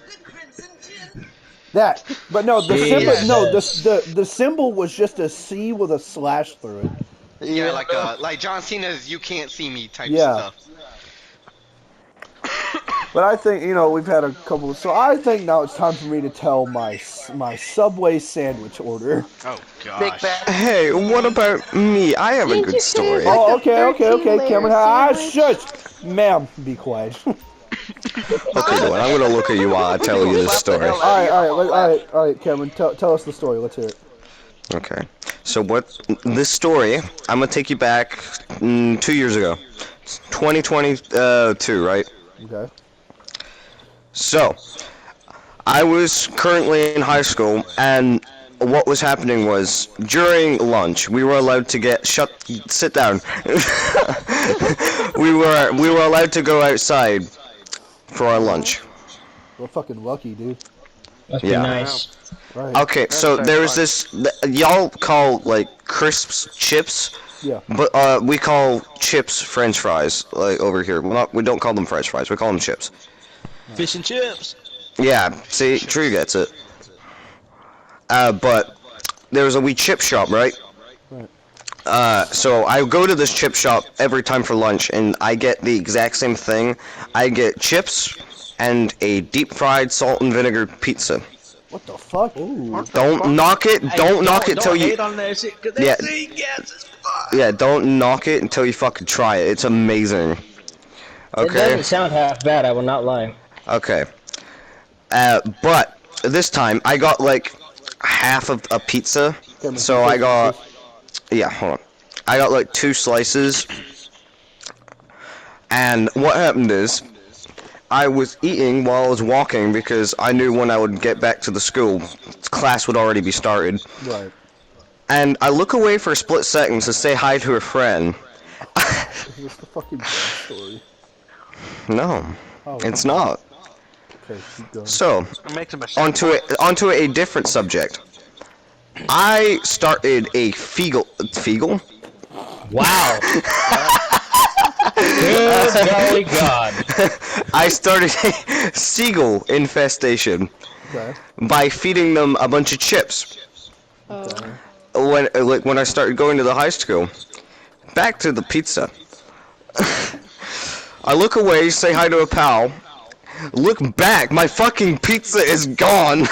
The crimson chin! That. But no, the symbol. Jesus. No, the symbol was just a C with a slash through it. Yeah, like John Cena's "You Can't See Me" type Yeah. stuff. But I think we've had a couple. So I think now it's time for me to tell my Subway sandwich order. Oh Big gosh. bad. Hey, what about me? I have a Didn't good you say story. like- Oh, the okay, 13-layer Cameron. sandwich? Shush, ma'am. Be quiet. Okay, Dwayne, I'm gonna look at you while I tell you this story. All right, Cameron. Tell us the story. Let's hear it. Okay. So this story, I'm gonna take you back 2 years ago. 2022, right? Okay. So, I was currently in high school, and what was happening was during lunch we were allowed to sit down. we were allowed to go outside for our lunch. We're fucking lucky, dude. Must Yeah. be nice. Right. Okay, so there was this. Y'all call like crisps chips, Yeah. but we call chips French fries. Like over here, we don't call them French fries. We call them chips. Fish and chips. Yeah, see, Drew gets it. But there was a wee chip shop, right? Right. So I go to this chip shop every time for lunch, and I get the exact same thing. I get chips and a deep fried salt and vinegar pizza. What the fuck? Don't knock it. Don't knock it till you. Hate on that shit, 'cause that Yeah. thing gets as fuck. Yeah, don't knock it until you fucking try it. It's amazing. It Okay. doesn't sound half bad, I will not lie. Okay. But this time I got like half of a pizza. Cameron, So can you I take got. this? Yeah, hold on. I got like 2 slices. And what happened is, I was eating while I was walking because I knew when I would get back to the school, class would already be started. Right. And I look away for a split second to say hi to a friend. Is this the fucking bad story? No, Oh, it's not. okay, keep going. So, It makes him a onto a different subject. I started a Feagle? Wow. Good golly God. I started a seagull infestation Okay. by feeding them a bunch of chips. Oh. When I started going to the high school. Back to the pizza. I look away, say hi to a pal. Look back, my fucking pizza is gone.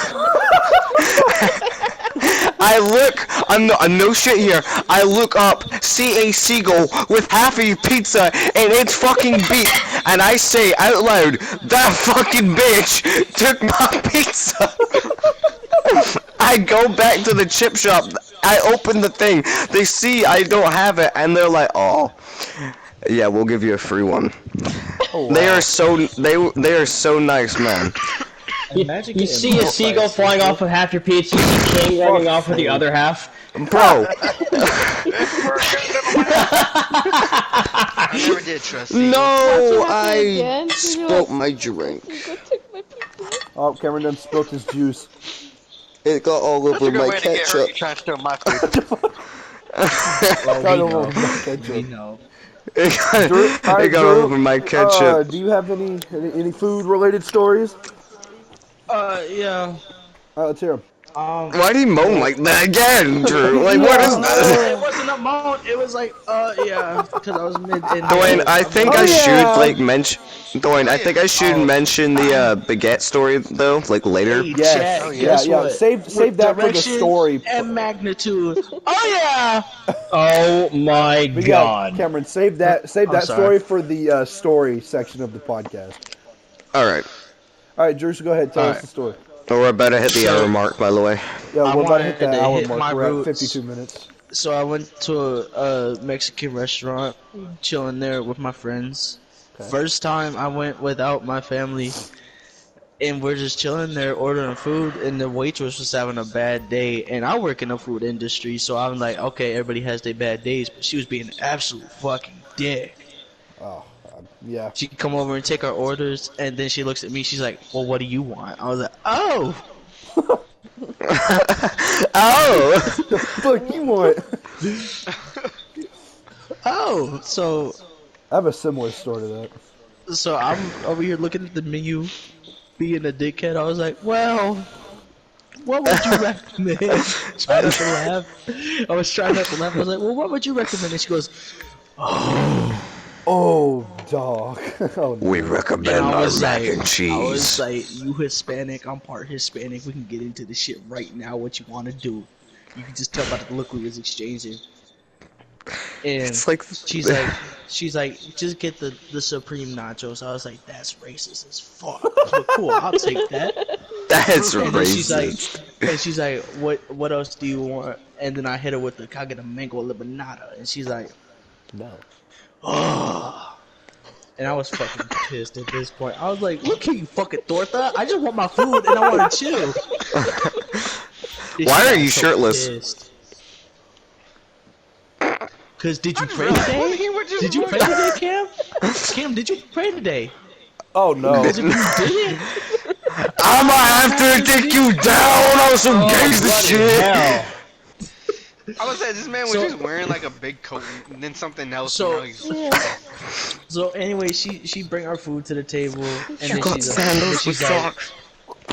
I look, I'm no shit here. I look up, see a seagull with half a pizza and it's fucking beat, and I say out loud, that fucking bitch took my pizza. I go back to the chip shop. I open the thing. They see I don't have it, and they're like, "Oh, yeah, we'll give you a free one." Oh, They wow. are so nice, man. You see a seagull flying off with half your pizza, you see King running off with the other half. Bro, I never did trust you. no, Watch it happen I again. spilt my drink. Go take my pizza. Oh, Cameron done spilt his juice. It got all That's a over good my way to get hurt. ketchup. You trying to steal my food. Got all over my ketchup. We know. It got, Drew, it alright, got Drew, all over my ketchup. do you have any food-related stories? Yeah. Alright, let's hear 'em. Why do you moan like that again, Drew? Like, what is that? It wasn't a moan. It was like, yeah, because I was mid. Dwayne, I think Oh, I yeah. should like mention. Dwayne, I think I should mention the baguette story though, like later. Yes. Oh, yeah, guess yeah. what? Save With that for the direction story. and magnitude. Oh yeah. Oh my But yeah, God. Cameron, save that sorry. story for the story section of the podcast. All right. All right, Drew, so go ahead, tell us Alright. the story. We're about to hit the hour mark, by the way. Yeah, I we're about to hit wanted that to hour hit my mark. We're at roots. 52 minutes. So I went to a Mexican restaurant, chilling there with my friends. Okay. First time I went without my family, and we're just chilling there ordering food, and the waitress was having a bad day. And I work in the food industry, so I'm like, okay, everybody has their bad days, but she was being an absolute fucking dick. Oh, yeah. She could come over and take our orders, and then she looks at me, she's like, well, what do you want? I was like, oh! Oh! Fuck you want? Oh! So I have a similar story to that. I'm over here looking at the menu, being a dickhead. I was like, well, what would you recommend? Try not to laugh. I was trying not to laugh. I was like, well, what would you recommend? And she goes, Oh, dog. Oh, no. We recommend and I our was mac like, and I was cheese. like, you Hispanic, I'm part Hispanic. We can get into this shit right now. What you want to do? You can just tell by the look we was exchanging. And It's like she's like, just get the supreme nachos. I was like, that's racist as fuck. I was like, cool, I'll take that. that's And then she's racist. like, what else do you want? And then I hit her with the Kaga de Mango Limonada, and she's like, No. oh. And I was fucking pissed at this point. I was like, look here, you fucking torta. I just want my food and I want to chill. Why are you shirtless? Cause did you pray Really? today? We're just Did you pray today, Cam? Cam, did you pray today? Oh no. Because if you didn't, I'ma have to take you down on some gangster shit. Hell. I was saying this man was just wearing like a big coat and then something else. So- Yeah. so anyway, she bring our food to the table, and then got sandals with socks.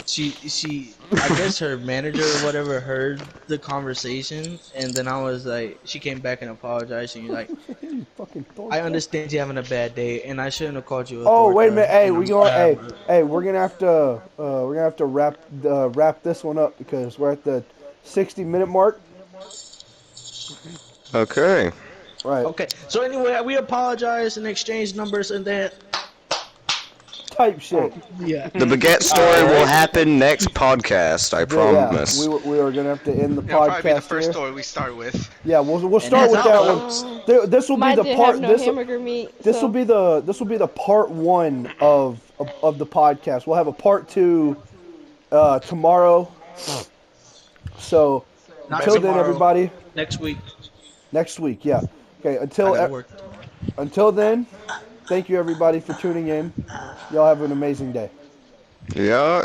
she I guess her manager or whatever heard the conversation, and then I was like, she came back and apologized, and you're like, You fucking dork. I understand you having a bad day, and I shouldn't have called you a Oh wait a dork, minute! Hey, and we I'm going? sorry. Hey, we're gonna have to wrap this one up because we're at the 60-minute mark. Okay. Right. Okay, so anyway, we apologize and exchange numbers, and then Type shit. yeah. The baguette story will happen next podcast. I promise. Yeah, we are gonna have to end the That'll probably be the podcast first here. story we start with. Yeah, we'll start with that's that how- one. This will be Mine the didn't part. have no This hamburger meat. will so. be the part 1 of the podcast. We'll have a part 2 tomorrow. So Not until then, tomorrow. everybody. Next week. Next week, yeah. Okay. I gotta work. Until then, thank you everybody for tuning in. Y'all have an amazing day. Yeah.